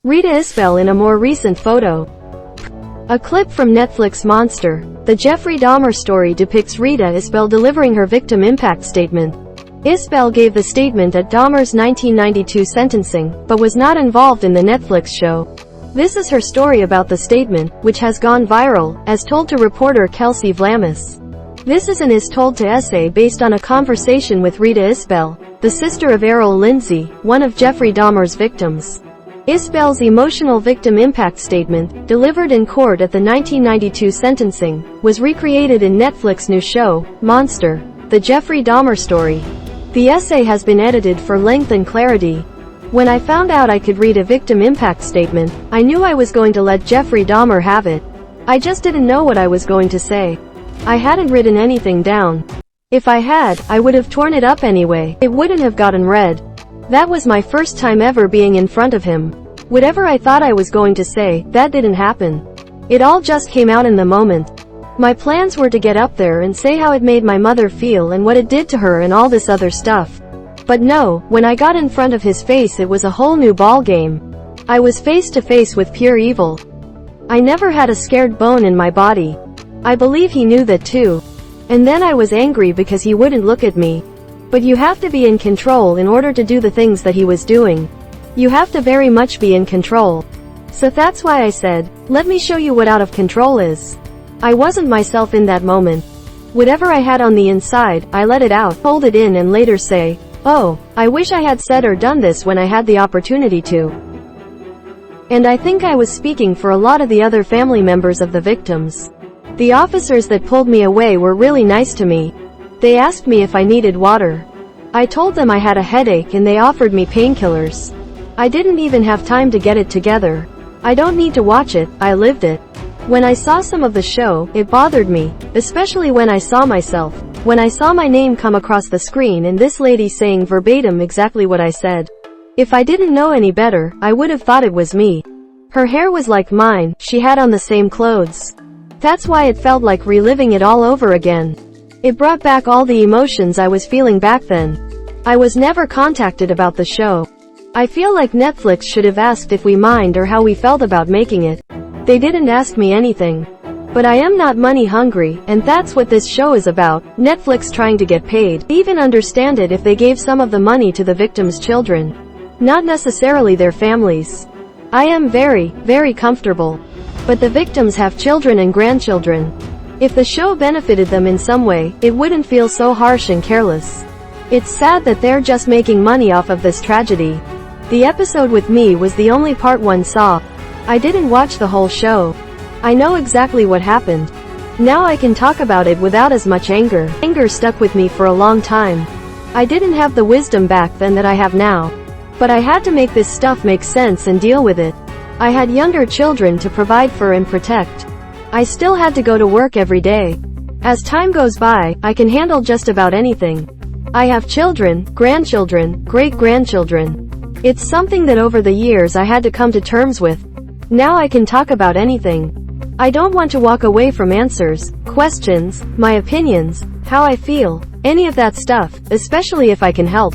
Rita Isbell in a more recent photo. A clip from Netflix Monster. The Jeffrey Dahmer Story depicts Rita Isbell delivering her victim impact statement. Isbell gave the statement at Dahmer's 1992 sentencing, but was not involved in the Netflix show. This is her story about the statement, which has gone viral, as told to reporter Kelsey Vlamis. This is an Is Told to essay based on a conversation with Rita Isbell, the sister of Errol Lindsey, one of Jeffrey Dahmer's victims. Isbell's emotional victim impact statement, delivered in court at the 1992 sentencing, was recreated in Netflix's new show, Monster, The Jeffrey Dahmer Story. The essay has been edited for length and clarity. When I found out I could read a victim impact statement, I knew I was going to let Jeffrey Dahmer have it. I just didn't know what I was going to say. I hadn't written anything down. If I had, I would have torn it up anyway. It wouldn't have gotten read. That was my first time ever being in front of him. Whatever I thought I was going to say, that didn't happen. It all just came out in the moment. My plans were to get up there and say how it made my mother feel and what it did to her and all this other stuff. But no, when I got in front of his face it was a whole new ball game. I was face to face with pure evil. I never had a scared bone in my body. I believe he knew that too. And then I was angry because he wouldn't look at me. But you have to be in control in order to do the things that he was doing. You have to very much be in control. So that's why I said, let me show you what out of control is. I wasn't myself in that moment. Whatever I had on the inside, I let it out, hold it in and later say, oh, I wish I had said or done this when I had the opportunity to. And I think I was speaking for a lot of the other family members of the victims. The officers that pulled me away were really nice to me. They asked me if I needed water. I told them I had a headache and they offered me painkillers. I didn't even have time to get it together. I don't need to watch it, I lived it. When I saw some of the show, it bothered me, especially when I saw myself. When I saw my name come across the screen and this lady saying verbatim exactly what I said. If I didn't know any better, I would have thought it was me. Her hair was like mine, she had on the same clothes. That's why it felt like reliving it all over again. It brought back all the emotions I was feeling back then. I was never contacted about the show. I feel like Netflix should have asked if we mind or how we felt about making it. They didn't ask me anything. But I am not money hungry, and that's what this show is about, Netflix trying to get paid. I even understand it if they gave some of the money to the victims' children. Not necessarily their families. I am very, very comfortable. But the victims have children and grandchildren. If the show benefited them in some way, it wouldn't feel so harsh and careless. It's sad that they're just making money off of this tragedy. The episode with me was the only part one saw. I didn't watch the whole show. I know exactly what happened. Now I can talk about it without as much anger. Anger stuck with me for a long time. I didn't have the wisdom back then that I have now. But I had to make this stuff make sense and deal with it. I had younger children to provide for and protect. I still had to go to work every day. As time goes by, I can handle just about anything. I have children, grandchildren, great-grandchildren. It's something that over the years I had to come to terms with. Now I can talk about anything. I don't want to walk away from answers, questions, my opinions, how I feel, any of that stuff, especially if I can help.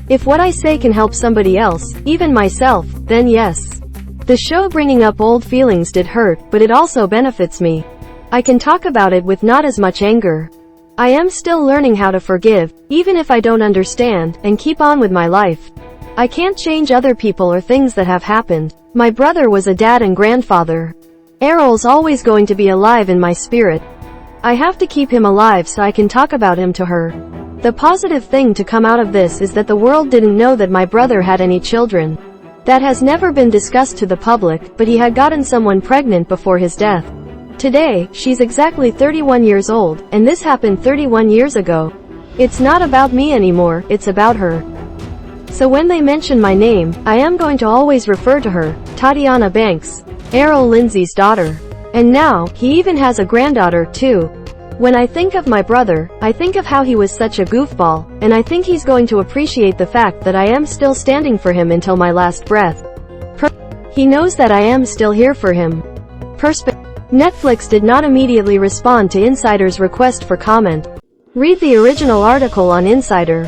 If what I say can help somebody else, even myself, then yes. The show bringing up old feelings did hurt, but it also benefits me. I can talk about it with not as much anger. I am still learning how to forgive, even if I don't understand, and keep on with my life. I can't change other people or things that have happened. My brother was a dad and grandfather. Errol's always going to be alive in my spirit. I have to keep him alive so I can talk about him to her. The positive thing to come out of this is that the world didn't know that my brother had any children. That has never been discussed to the public, but he had gotten someone pregnant before his death. Today, she's exactly 31 years old, and this happened 31 years ago. It's not about me anymore, it's about her. So when they mention my name, I am going to always refer to her, Tatiana Banks, Errol Lindsey's daughter. And now, he even has a granddaughter, too. When I think of my brother, I think of how he was such a goofball, and I think he's going to appreciate the fact that I am still standing for him until my last breath. He knows that I am still here for him. Netflix did not immediately respond to Insider's request for comment. Read the original article on Insider.